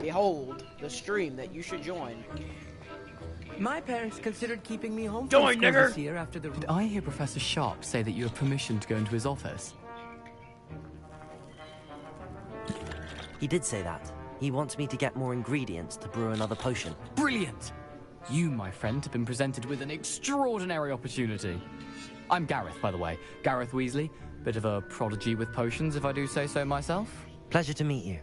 Behold, the stream that you should join. My parents considered keeping me home Join, from school nigger! this year after the... Did I hear Professor Sharp say that you have permission to go into his office? He did say that. He wants me to get more ingredients to brew another potion. Brilliant! You, my friend, have been presented with an extraordinary opportunity. I'm Gareth, by the way. Gareth Weasley. Bit of a prodigy with potions, if I do say so myself. Pleasure to meet you.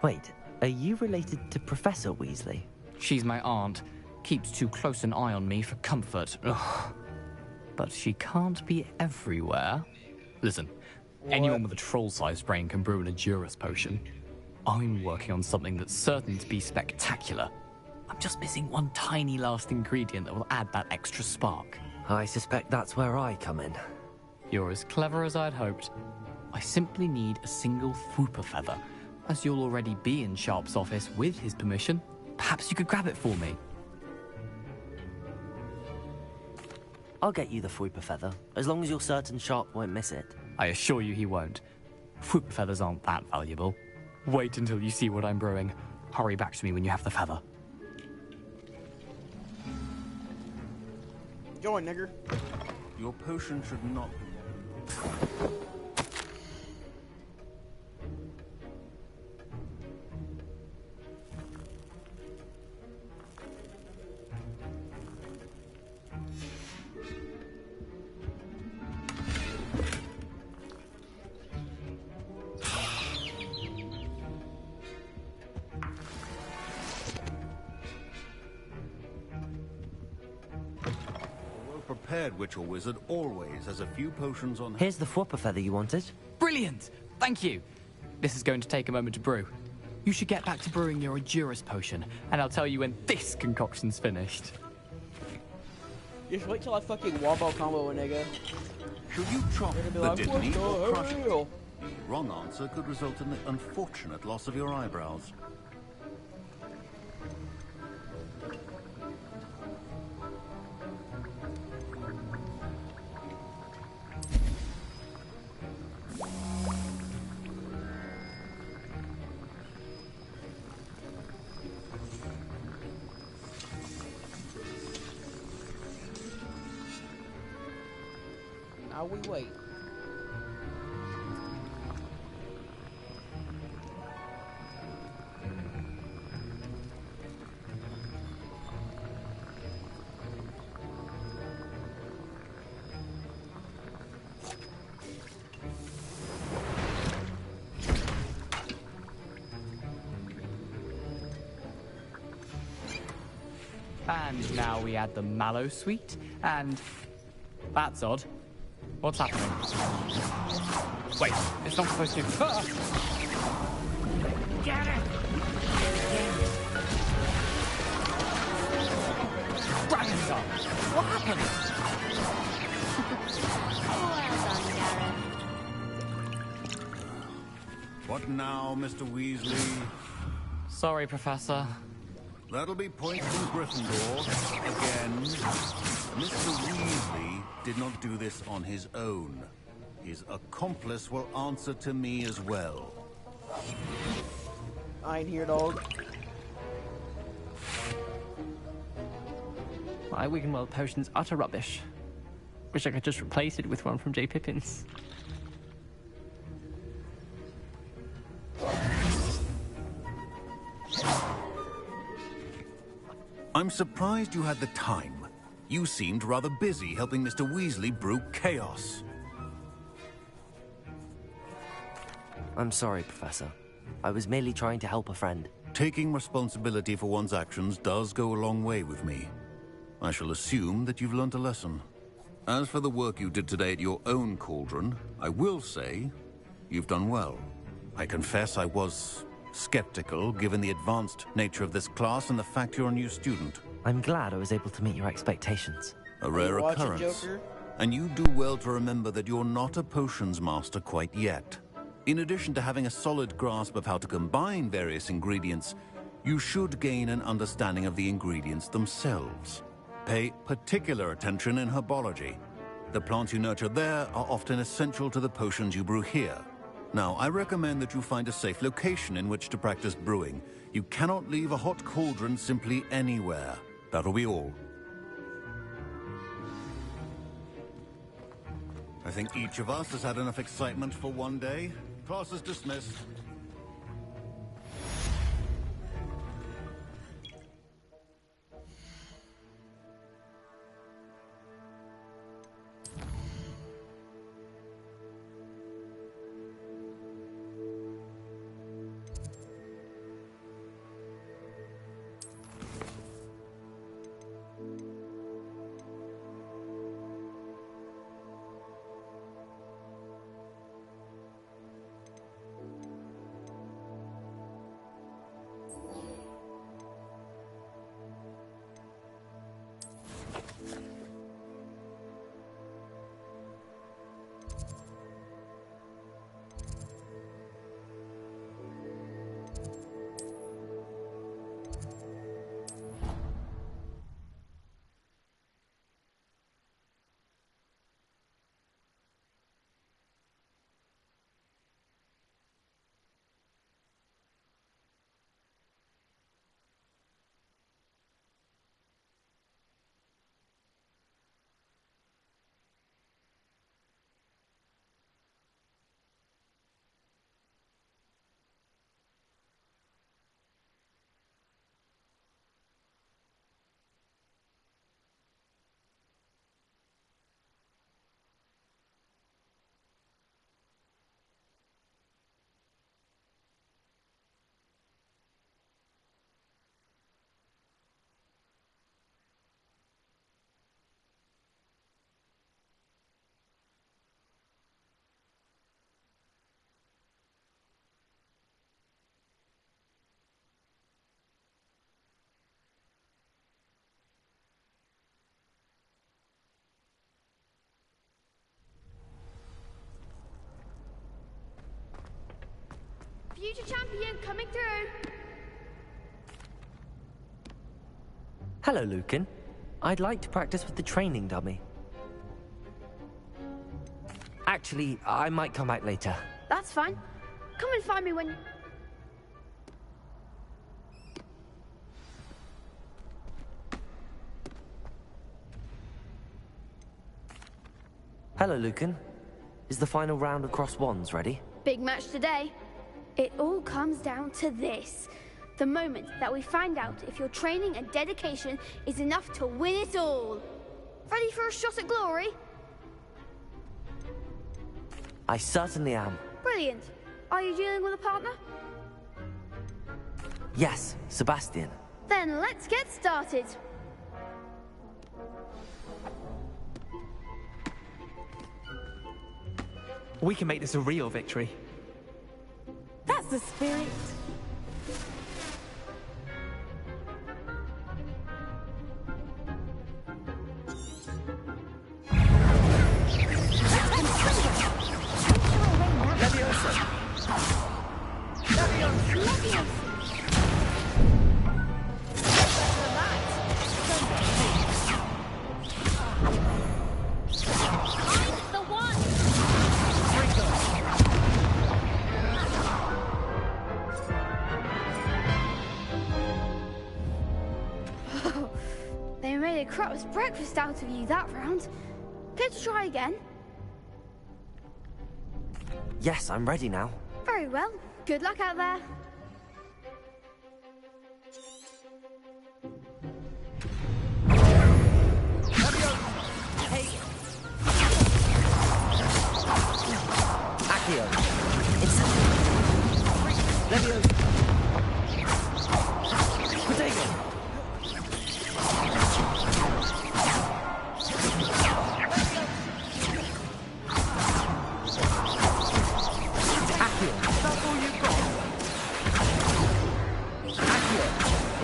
Wait, are you related to Professor Weasley? She's my aunt. Keeps too close an eye on me for comfort. Ugh. But she can't be everywhere. Listen, anyone with a troll-sized brain can brew an Edurus potion. I'm working on something that's certain to be spectacular. I'm just missing one tiny last ingredient that will add that extra spark. I suspect that's where I come in. You're as clever as I'd hoped. I simply need a single Fwooper feather. As you'll already be in Sharp's office with his permission, perhaps you could grab it for me. I'll get you the Fwooper feather, as long as you're certain Sharp won't miss it. I assure you he won't. Fwooper feathers aren't that valuable. Wait until you see what I'm brewing. Hurry back to me when you have the feather. Join, nigger. Your potion should not be... Prepared witch or wizard always has a few potions on... Here's the Fwooper feather you wanted. Brilliant! Thank you! This is going to take a moment to brew. You should get back to brewing your Edurus potion, and I'll tell you when this concoction's finished. Just wait till I fucking wombo combo a nigga. Should you chop the Like, diddly what or the crush it? hell? The wrong answer could result in the unfortunate loss of your eyebrows. Now we wait. And now we add the mallow sweet, and... That's odd. What's happening? Wait, it's not supposed to... Ah! Get it! Dragon's up! What happened? Well done, Gareth. What now, Mr. Weasley? Sorry, Professor. That'll be points from Gryffindor. Again. Mr. Weasley did not do this on his own. His accomplice will answer to me as well. I ain't here, dog. My Wiggenweld potion's utter rubbish. Wish I could just replace it with one from J. Pippin's. I'm surprised you had the time. You seemed rather busy helping Mr. Weasley brew chaos. I'm sorry, Professor. I was merely trying to help a friend. Taking responsibility for one's actions does go a long way with me. I shall assume that you've learnt a lesson. As for the work you did today at your own cauldron, I will say you've done well. I confess I was skeptical, given the advanced nature of this class and the fact you're a new student. I'm glad I was able to meet your expectations. A rare Watch it, occurrence. Joker. And you do well to remember that you're not a potions master quite yet. In addition to having a solid grasp of how to combine various ingredients, you should gain an understanding of the ingredients themselves. Pay particular attention in herbology. The plants you nurture there are often essential to the potions you brew here. Now, I recommend that you find a safe location in which to practice brewing. You cannot leave a hot cauldron simply anywhere. That'll be all. I think each of us has had enough excitement for one day. Class is dismissed. Future champion coming through. Hello, Lucan. I'd like to practice with the training dummy. Actually, I might come back later. That's fine. Come and find me when you... Hello, Lucan. Is the final round of Cross Wands ready? Big match today. It all comes down to this. The moment that we find out if your training and dedication is enough to win it all. Ready for a shot at glory? I certainly am. Brilliant. Are you dealing with a partner? Yes, Sebastian. Then let's get started. We can make this a real victory. That's the spirit. They made a crap's breakfast out of you that round. Care to try again? Yes, I'm ready now. Very well. Good luck out there. Accio. It's... Leviosa. Potato.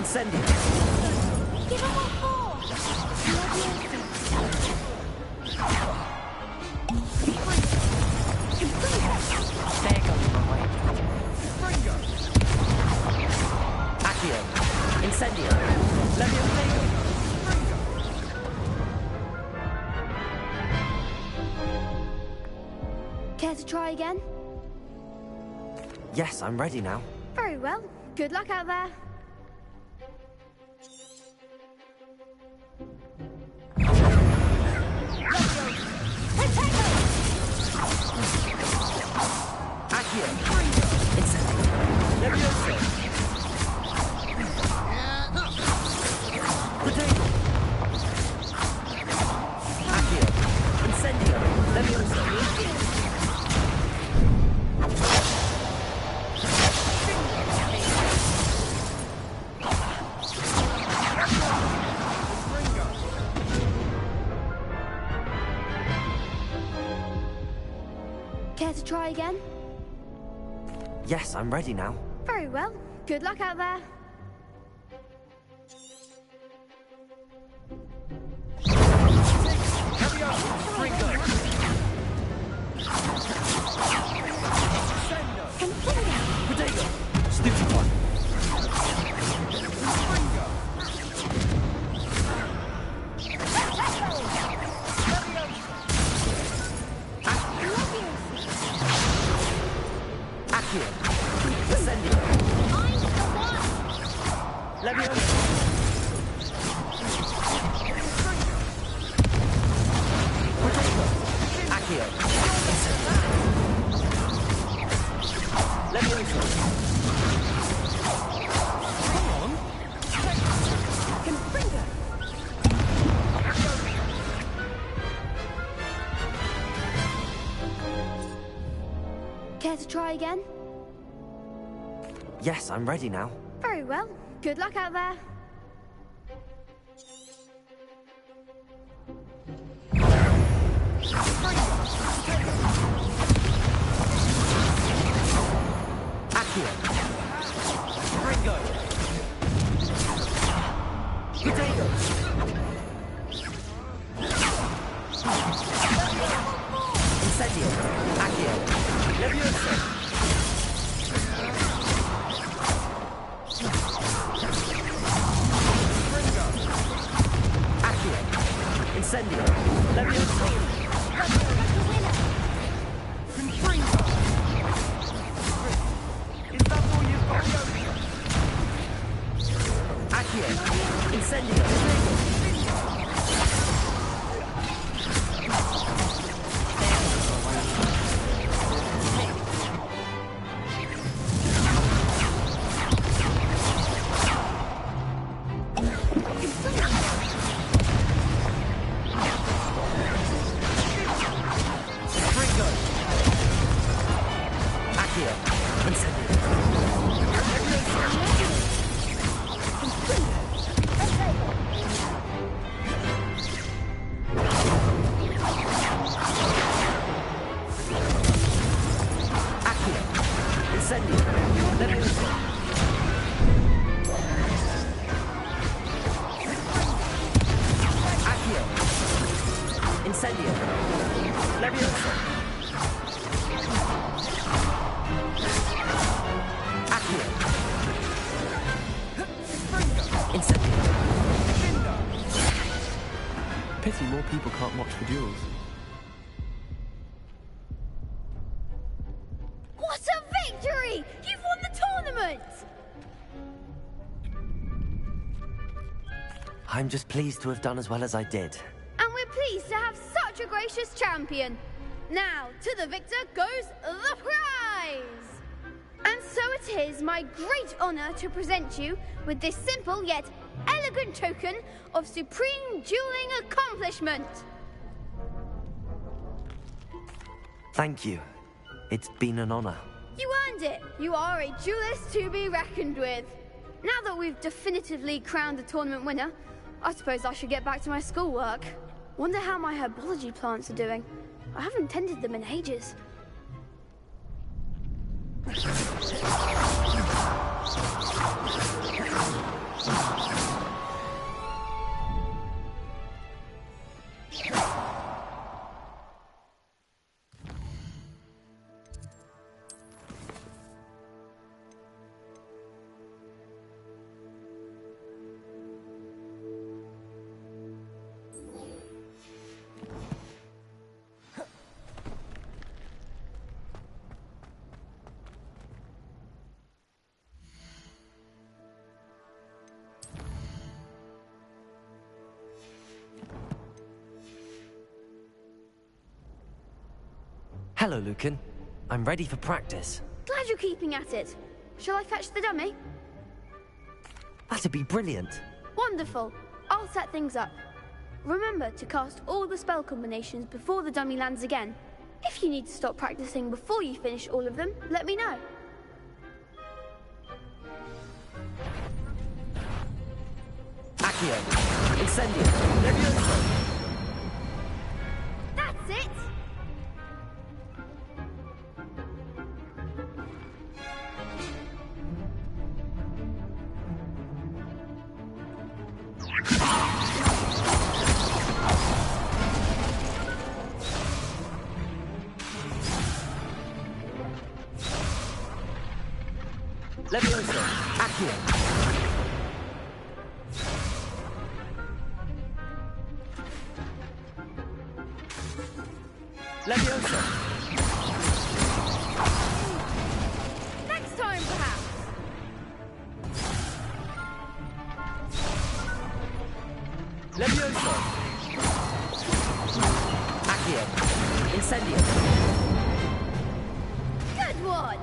Incendio. Give him what for! There goes my way. Accio. Incendio. Leviosa. Care to try again? Yes, I'm ready now. Very well. Good luck out there. Accio! Incendio! Levioso! Potato! Accio! Incendio! Levioso! Care to try again? Yes, I'm ready now. Very well. Good luck out there. Potato! Stupid one! Accio! Incendio! Levioso! Potato! Accio! Incendio! Levioso! Care to try again? Yes, I'm ready now. Very well. Good luck out there. Accio! Ringo! Potato! Incendio! Accio! Levioso! Accio! Incendio! Levioso! Accio! Incendio! Ringo! Accio! Incendio! Accio! Incendio! Levioso! Accio! Incendio! Levioso! Accio! Incendio! Pity more people can't watch the duels. What a victory! You've won the tournament! I'm just pleased to have done as well as I did. And we're pleased to have such a gracious champion. Now, to the victor goes the prize! And so it is my great honor to present you with this simple yet elegant token of supreme dueling accomplishment. Thank you. It's been an honor. You earned it. You are a duelist to be reckoned with. Now that we've definitively crowned the tournament winner, I suppose I should get back to my schoolwork. Wonder how my herbology plants are doing. I haven't tended them in ages. Hello, Lucan. I'm ready for practice. Glad you're keeping at it. Shall I fetch the dummy? That'd be brilliant. Wonderful. I'll set things up. Remember to cast all the spell combinations before the dummy lands again. If you need to stop practicing before you finish all of them, let me know. Accio. Incendio. Levioso. That's it! Levioso. Accio. Levioso. Next time, perhaps. Levioso. Accio. Incendio. Good one!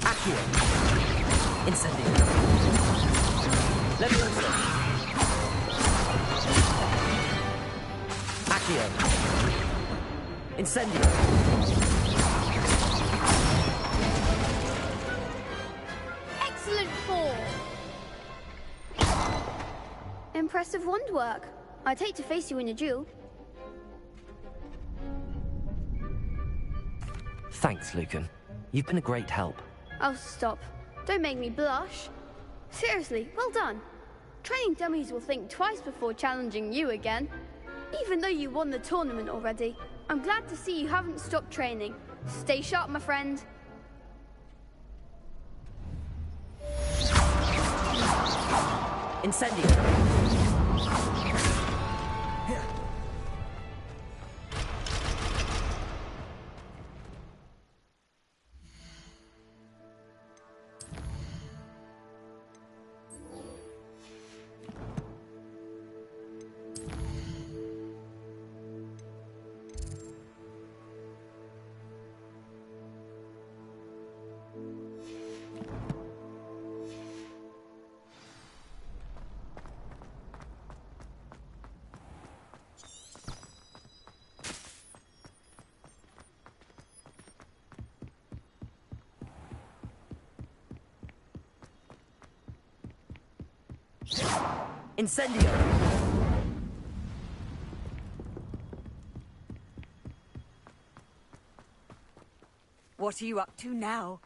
Accio. Incendio. Levioso. Accio. Incendio. Excellent form! Impressive wand work. I'd hate to face you in a duel. Thanks, Lucan. You've been a great help. Oh, stop. Don't make me blush. Seriously, well done. Training dummies will think twice before challenging you again. Even though you won the tournament already, I'm glad to see you haven't stopped training. Stay sharp, my friend. Incendio. Incendio! What are you up to now?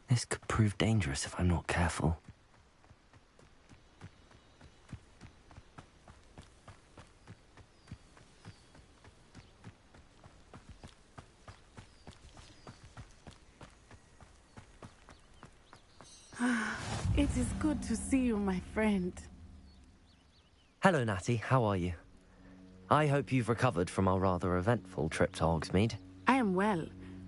This could prove dangerous if I'm not careful. It is good to see you, my friend. Hello, Natty. How are you? I hope you've recovered from our rather eventful trip to Hogsmeade. I am well,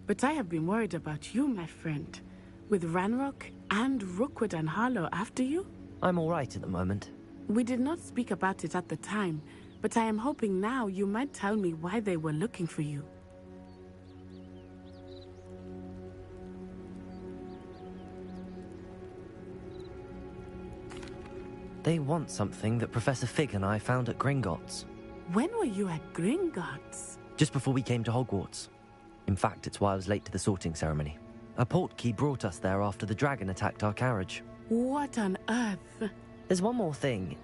but I have been worried about you, my friend. With Ranrock and Rookwood and Harlow after you? I'm all right at the moment. We did not speak about it at the time, but I am hoping now you might tell me why they were looking for you. They want something that Professor Fig and I found at Gringotts. When were you at Gringotts? Just before we came to Hogwarts. In fact, it's why I was late to the sorting ceremony. A portkey brought us there after the dragon attacked our carriage. What on earth? There's one more thing.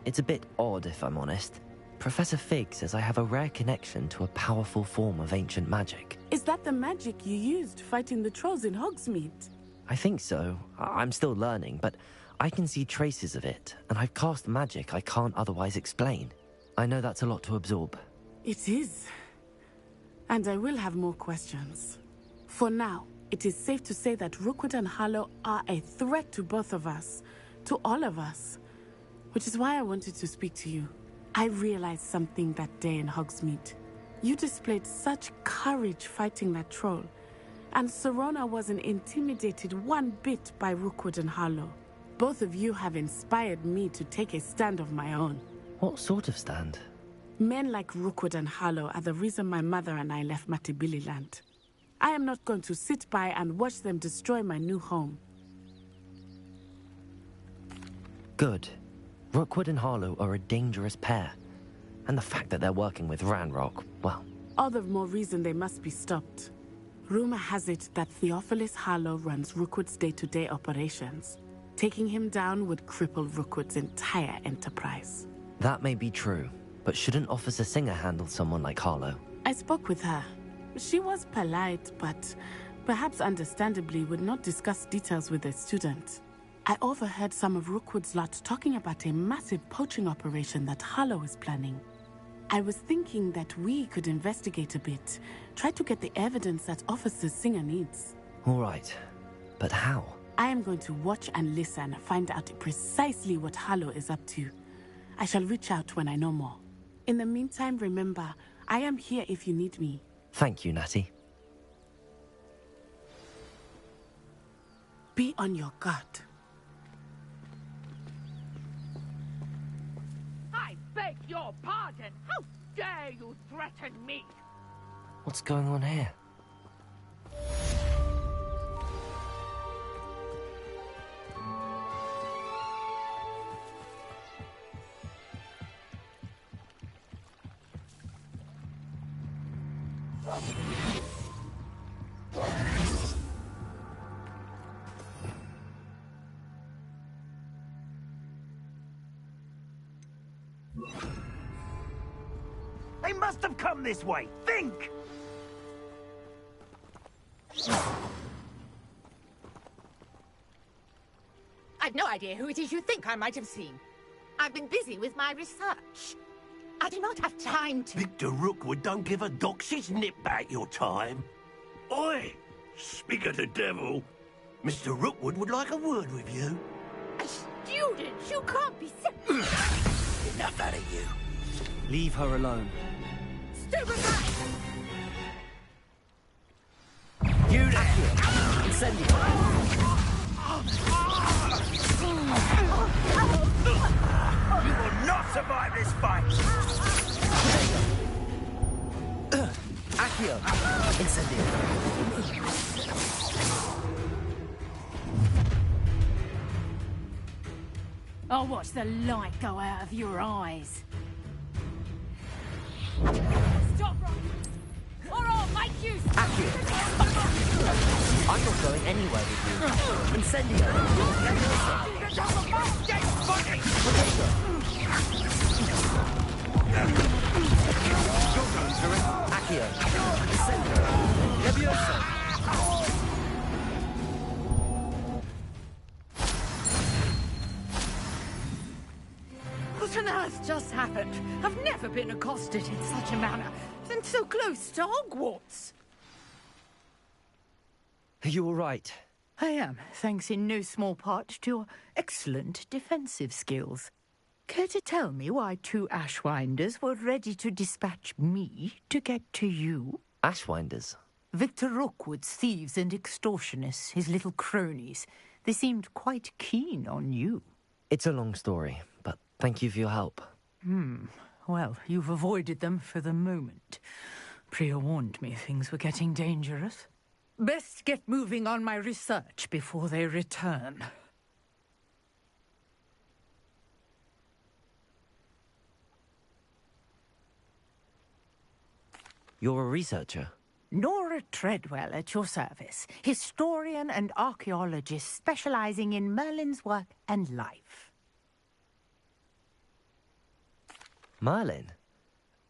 It's a bit odd, if I'm honest. Professor Fig says I have a rare connection to a powerful form of ancient magic. Is that the magic you used fighting the trolls in Hogsmeade? I think so. I'm still learning, but I can see traces of it, and I've cast magic I can't otherwise explain. I know that's a lot to absorb. It is. And I will have more questions. For now, it is safe to say that Rookwood and Harlow are a threat to both of us, to all of us. Which is why I wanted to speak to you. I realized something that day in Hogsmeade. You displayed such courage fighting that troll, and Serona wasn't intimidated one bit by Rookwood and Harlow. Both of you have inspired me to take a stand of my own. What sort of stand? Men like Rookwood and Harlow are the reason my mother and I left Matibili land. I am not going to sit by and watch them destroy my new home. Good. Rookwood and Harlow are a dangerous pair. And the fact that they're working with Ranrock, well... All the more reason they must be stopped. Rumor has it that Theophilus Harlow runs Rookwood's day-to-day operations. Taking him down would cripple Rookwood's entire enterprise. That may be true, but shouldn't Officer Singer handle someone like Harlow? I spoke with her. She was polite, but perhaps understandably would not discuss details with a student. I overheard some of Rookwood's lot talking about a massive poaching operation that Harlow is planning. I was thinking that we could investigate a bit, try to get the evidence that Officer Singer needs. All right, but how? I am going to watch and listen, find out precisely what Harlow is up to. I shall reach out when I know more. In the meantime, remember, I am here if you need me. Thank you, Natty. Be on your guard. I beg your pardon! How dare you threaten me? What's going on here? They must have come this way. Think! I've no idea who it is you think I might have seen. I've been busy with my research. I do not have time to... Victor Rookwood don't give a doxy's nip back your time. Oi! Speak of the devil. Mr. Rookwood would like a word with you. A student? You can't be so... Enough out of you. Leave her alone. Stupefy! You there! Incendiary! You will not survive this fight! Accio! Incendiary! I'll watch the light go out of your eyes. Stop right! Or I'll make you... Accio! I'm not going anywhere with you. Incendiary! You're going through it. Accio! Incendiary! Levioso! What on earth just happened? I've never been accosted in such a manner, and so close to Hogwarts. Are you all right? I am, thanks in no small part to your excellent defensive skills. Care to tell me why two Ashwinders were ready to dispatch me to get to you? Ashwinders? Victor Rookwood's thieves and extortionists, his little cronies. They seemed quite keen on you. It's a long story, but thank you for your help. Well, you've avoided them for the moment. Priya warned me things were getting dangerous. Best get moving on my research before they return. You're a researcher? Nora Treadwell at your service, historian and archaeologist specializing in Merlin's work and life. Merlin?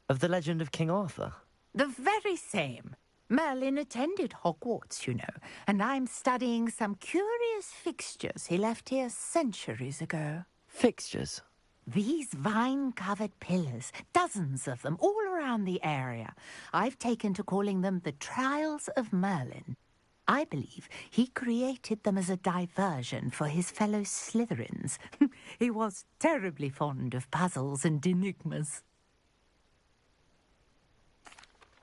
Of the legend of King Arthur? The very same. Merlin attended Hogwarts, you know, and I'm studying some curious fixtures he left here centuries ago. Fixtures? These vine-covered pillars, dozens of them, all around the area. I've taken to calling them the Trials of Merlin. I believe he created them as a diversion for his fellow Slytherins. He was terribly fond of puzzles and enigmas.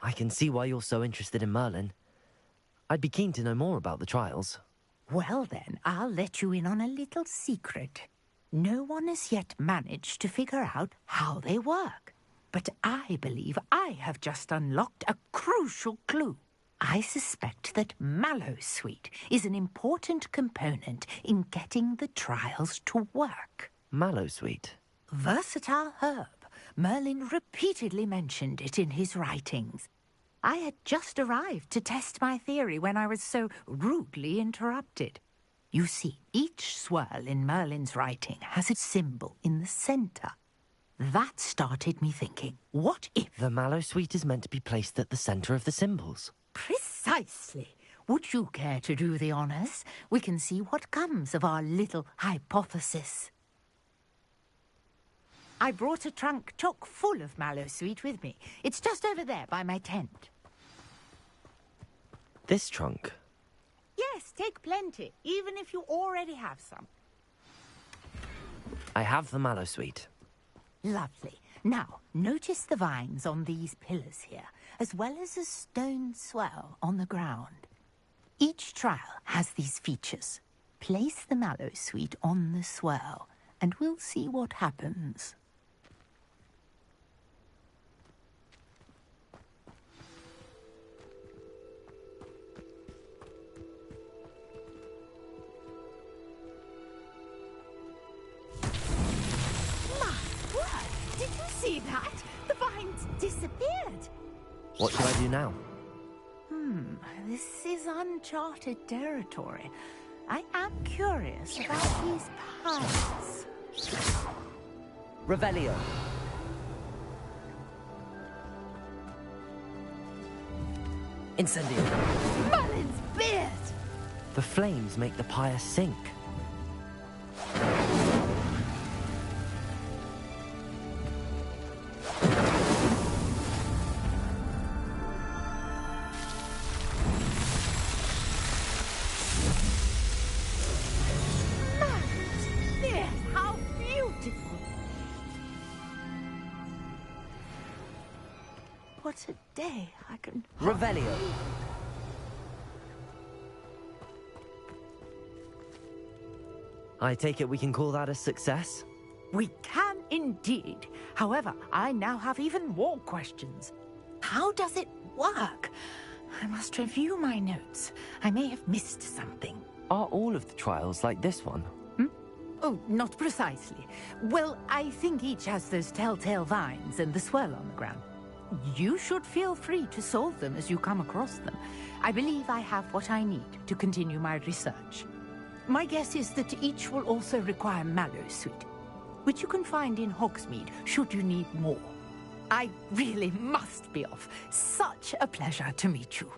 I can see why you're so interested in Merlin. I'd be keen to know more about the trials. Well then, I'll let you in on a little secret. No one has yet managed to figure out how they work. But I believe I have just unlocked a crucial clue. I suspect that Mallowsweet is an important component in getting the trials to work. Mallowsweet? Versatile herb. Merlin repeatedly mentioned it in his writings. I had just arrived to test my theory when I was so rudely interrupted. You see, each swirl in Merlin's writing has a symbol in the centre. That started me thinking, what if... The Mallowsweet is meant to be placed at the centre of the symbols. Precisely. Would you care to do the honours? We can see what comes of our little hypothesis. I brought a trunk chock full of Mallowsweet with me. It's just over there by my tent. This trunk? Yes, take plenty, even if you already have some. I have the Mallowsweet. Lovely. Now, notice the vines on these pillars here, as well as a stone swell on the ground. Each trial has these features. Place the Mallowsweet on the swirl, and we'll see what happens. Did you see that? The vines disappeared. What should I do now? This is uncharted territory. I am curious about these pines. Revelio. Incendio. Merlin's beard! The flames make the pyre sink. What a day. I can... Revelio. I take it we can call that a success? We can indeed. However, I now have even more questions. How does it work? I must review my notes. I may have missed something. Are all of the trials like this one? Oh, not precisely. Well, I think each has those telltale vines and the swirl on the ground. You should feel free to solve them as you come across them. I believe I have what I need to continue my research. My guess is that each will also require Mallowsweet, which you can find in Hogsmeade should you need more. I really must be off. Such a pleasure to meet you.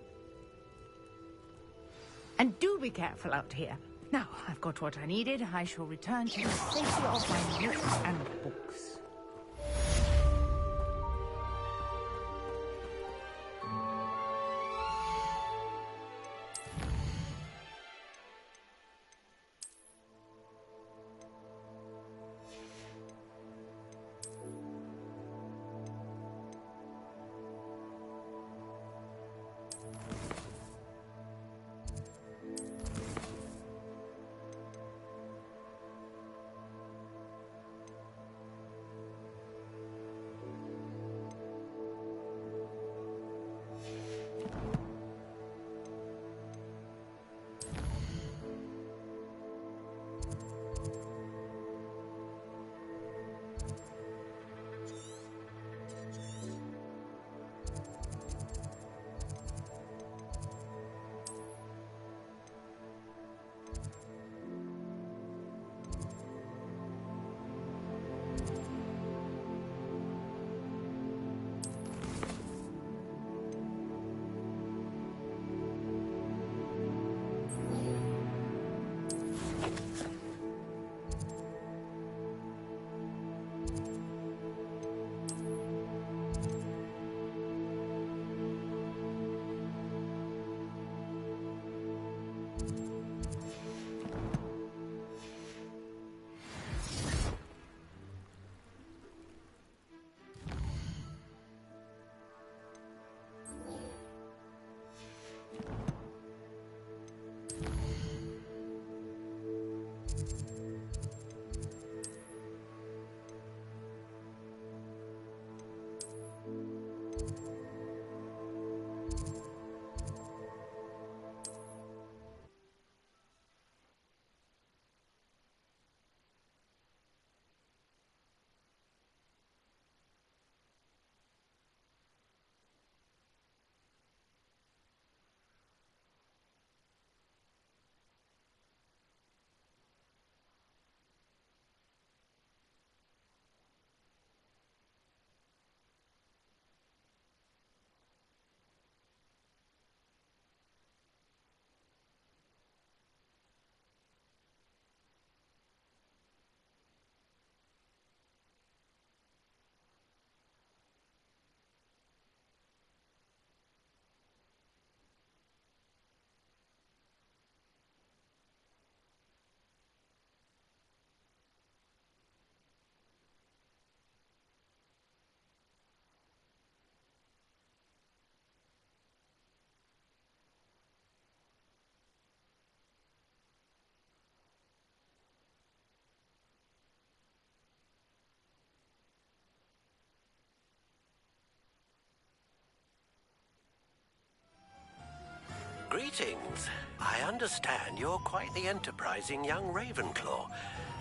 And do be careful out here. Now, I've got what I needed. I shall return to the safety of my notes and books. Greetings. I understand you're quite the enterprising young Ravenclaw.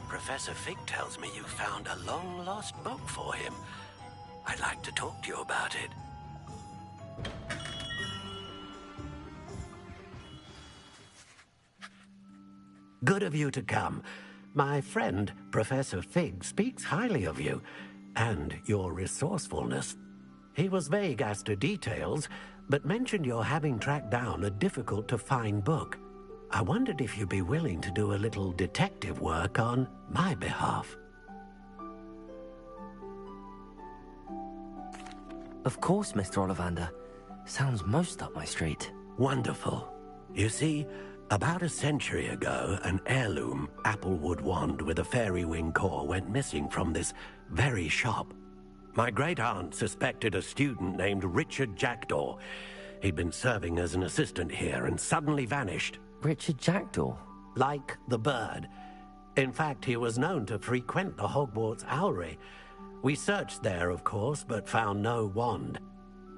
Professor Fig tells me you found a long-lost book for him. I'd like to talk to you about it. Good of you to come. My friend, Professor Fig, speaks highly of you and your resourcefulness. He was vague as to details, but mentioned your having tracked down a difficult-to-find book. I wondered if you'd be willing to do a little detective work on my behalf. Of course, Mr. Ollivander. Sounds most up my street. Wonderful. You see, about a century ago, an heirloom applewood wand with a fairy wing core went missing from this very shop. My great-aunt suspected a student named Richard Jackdaw. He'd been serving as an assistant here and suddenly vanished. Richard Jackdaw? Like the bird. In fact, he was known to frequent the Hogwarts Owlery. We searched there, of course, but found no wand.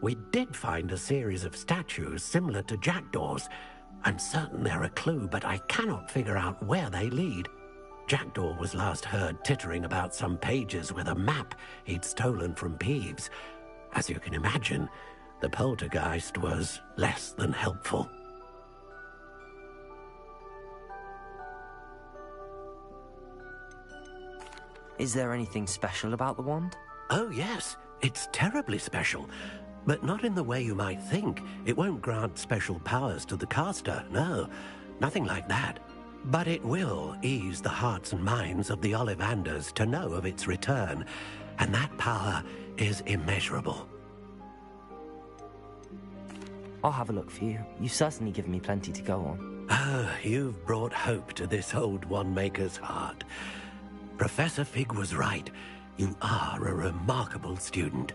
We did find a series of statues similar to Jackdaw's. I'm certain they're a clue, but I cannot figure out where they lead. Jackdaw was last heard tittering about some pages with a map he'd stolen from Peeves. As you can imagine, the poltergeist was less than helpful. Is there anything special about the wand? Oh, yes. It's terribly special. But not in the way you might think. It won't grant special powers to the caster, no. Nothing like that. But it will ease the hearts and minds of the Ollivanders to know of its return. And that power is immeasurable. I'll have a look for you. You've certainly given me plenty to go on. Oh, you've brought hope to this old wand-maker's heart. Professor Fig was right. You are a remarkable student.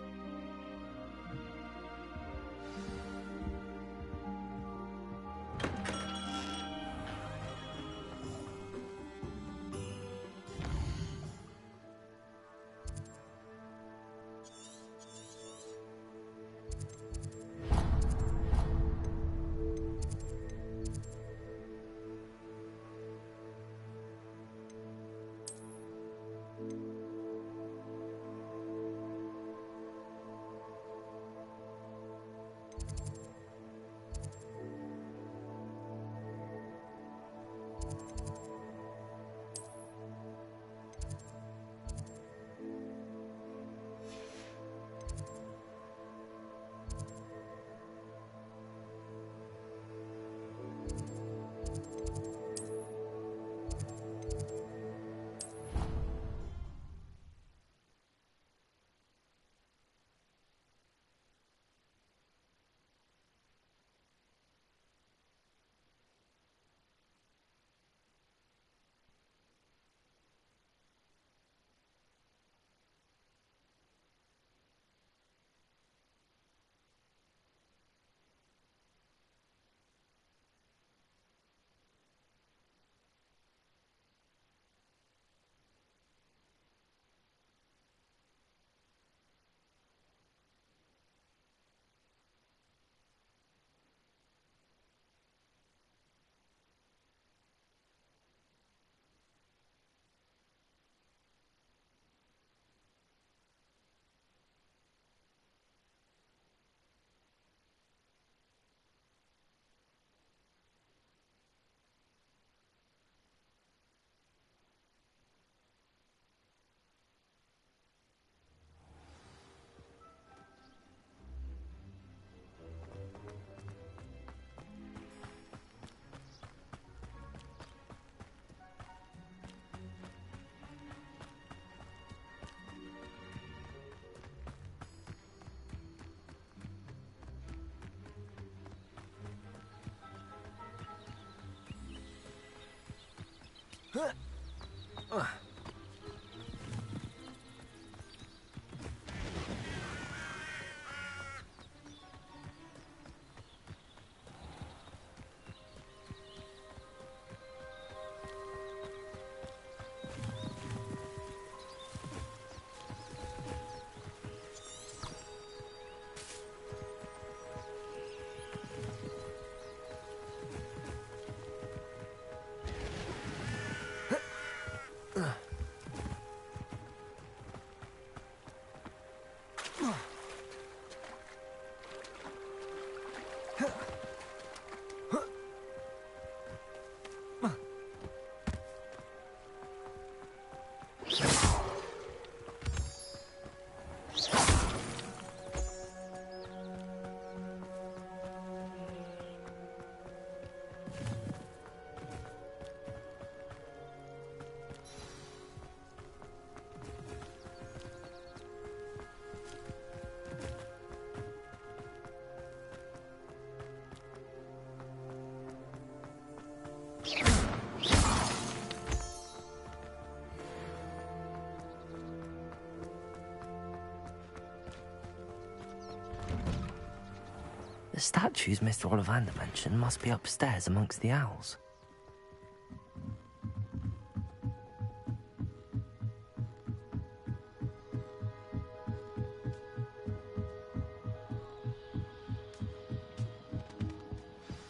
The statues Mr. Ollivander mentioned must be upstairs amongst the owls.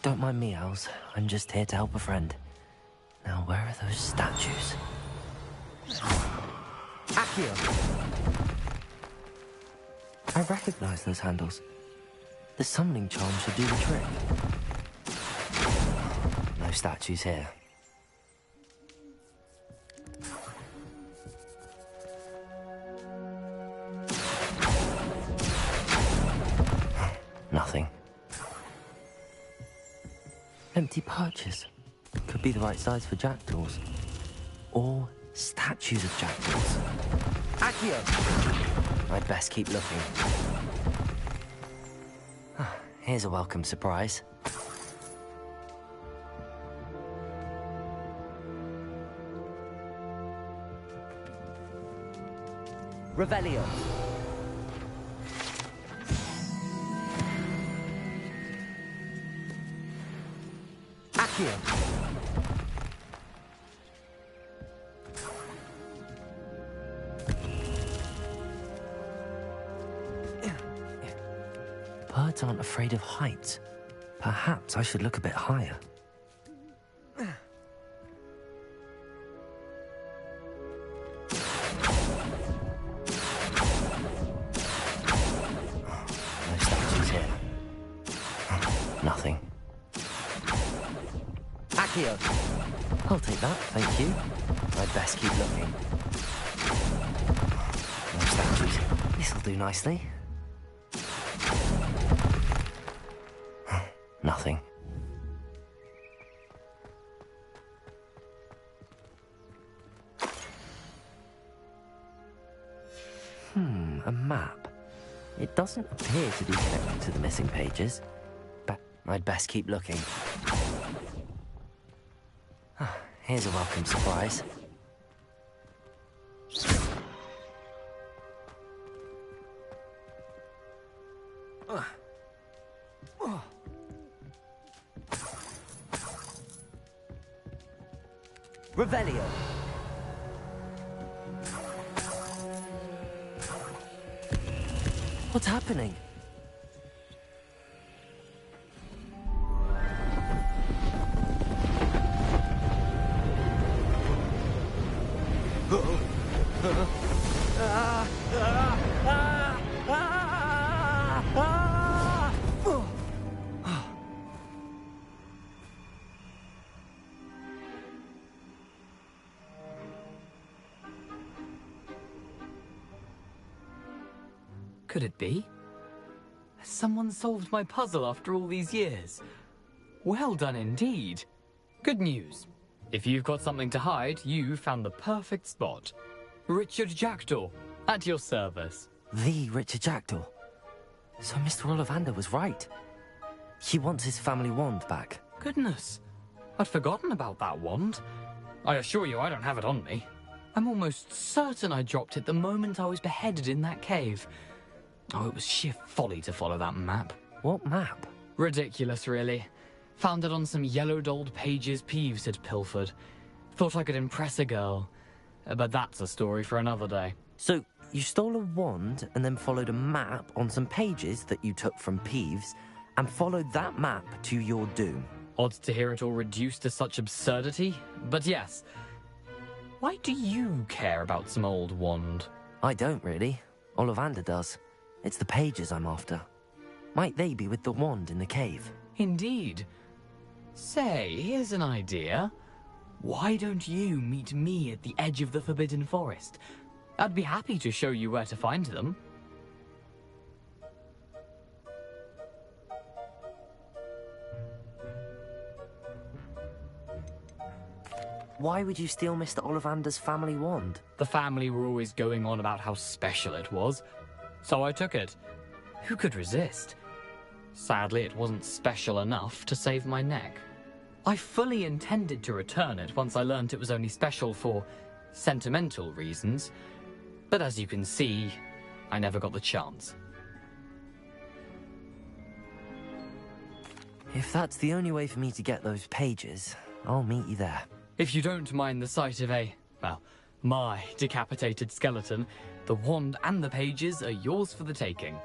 Don't mind me, owls. I'm just here to help a friend. Now, where are those statues? Accio! I recognize those handles. The summoning charm should do the trick. No statues here. Nothing. Empty perches. Could be the right size for jackdaws. Or statues of jackdaws. Accio! I'd best keep looking. Here's a welcome surprise. Revelio. Accio. Birds aren't afraid of heights. Perhaps I should look a bit higher. No statues here. Nothing. Accio! I'll take that, thank you. I'd best keep looking. No statues. This'll do nicely. Nothing. A map. It doesn't appear to be connected to the missing pages, but I'd best keep looking. Here's a welcome surprise. Revelio. What's happening? Could it be? Has someone solved my puzzle after all these years? Well done indeed. Good news. If you've got something to hide, you found the perfect spot. Richard Jackdaw, at your service. The Richard Jackdaw. So Mr. Ollivander was right. He wants his family wand back. Goodness, I'd forgotten about that wand. I assure you I don't have it on me. I'm almost certain I dropped it the moment I was beheaded in that cave. Oh, it was sheer folly to follow that map. What map? Ridiculous, really. Found it on some yellowed old pages Peeves had pilfered. Thought I could impress a girl. But that's a story for another day. So, you stole a wand and then followed a map on some pages that you took from Peeves and followed that map to your doom. Odd to hear it all reduced to such absurdity, but yes. Why do you care about some old wand? I don't really. Ollivander does. It's the pages I'm after. Might they be with the wand in the cave? Indeed. Say, here's an idea. Why don't you meet me at the edge of the Forbidden Forest? I'd be happy to show you where to find them. Why would you steal Mr. Ollivander's family wand? The family were always going on about how special it was, so I took it. Who could resist? Sadly, it wasn't special enough to save my neck. I fully intended to return it once I learned it was only special for sentimental reasons, but as you can see, I never got the chance. If that's the only way for me to get those pages, I'll meet you there. If you don't mind the sight of my decapitated skeleton, the wand and the pages are yours for the taking.